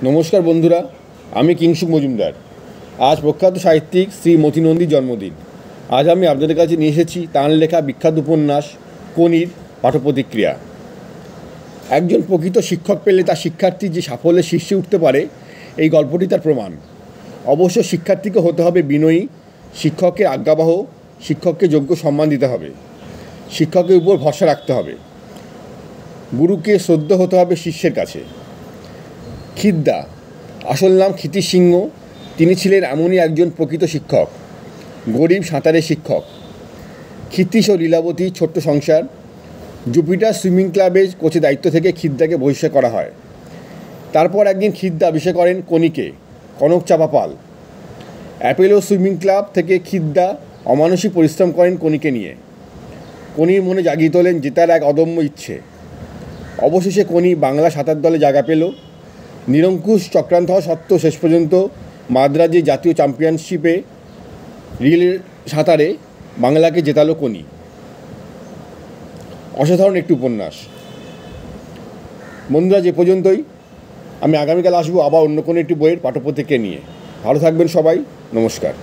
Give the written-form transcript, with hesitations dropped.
নমস্কার বন্ধুরা, আমি কিংশুক মজুমদার। আজ প্রখ্যাত সাহিত্যিক শ্রী মতি নন্দীর জন্মদিন। আজ আমি আপনাদের কাছে নিয়ে এসেছি তাঁর লেখা বিখ্যাত উপন্যাস কোনির পাঠপ্রতিক্রিয়া। একজন প্রকৃত শিক্ষক পেলে তার শিক্ষার্থী যে সাফল্যের শীর্ষে উঠতে পারে, এই গল্পটি তার প্রমাণ। অবশ্য শিক্ষার্থীকে হতে হবে বিনয়ী, শিক্ষকের আজ্ঞাবহ, শিক্ষককে যোগ্য সম্মান দিতে হবে, শিক্ষকের উপর ভরসা রাখতে হবে, গুরুকে শ্রদ্ধা হতে হবে শিষ্যের কাছে। খিদ্দা, আসল নাম ক্ষিতিশ সিংহ, তিনি ছিলেন এমনই একজন প্রকৃত শিক্ষক, গরিব সাঁতারের শিক্ষক। ক্ষিতীশ ও লীলাবতী ছোট্ট সংসার। জুপিটার সুইমিং ক্লাবে কোচের দায়িত্ব থেকে খিদ্দাকে বহিষ্কার করা হয়। তারপর একদিন খিদ্দা বিশেষ করেন কনিকে, কনক চাপা পাল। অ্যাপেলো সুইমিং ক্লাব থেকে খিদ্দা অমানসিক পরিশ্রম করেন কনিকে নিয়ে। কনির মনে জাগিয়ে তোলেন জেতার এক অদম্য ইচ্ছে। অবশেষে কনি বাংলা সাঁতার দলে জায়গা পেল। নিরঙ্কুশ চক্রান্ত হওয়া সত্ত্বেও শেষ পর্যন্ত মাদ্রাজে জাতীয় চ্যাম্পিয়নশিপে রিলে সাঁতারে বাংলাকে জেতালো কনি। অসাধারণ একটি উপন্যাস। বন্ধুরা, যে পর্যন্তই। আমি আগামীকাল আসবো আবার অন্য কোনো একটি বইয়ের পাঠ্যপুস্তক নিয়ে। ভালো থাকবেন সবাই। নমস্কার।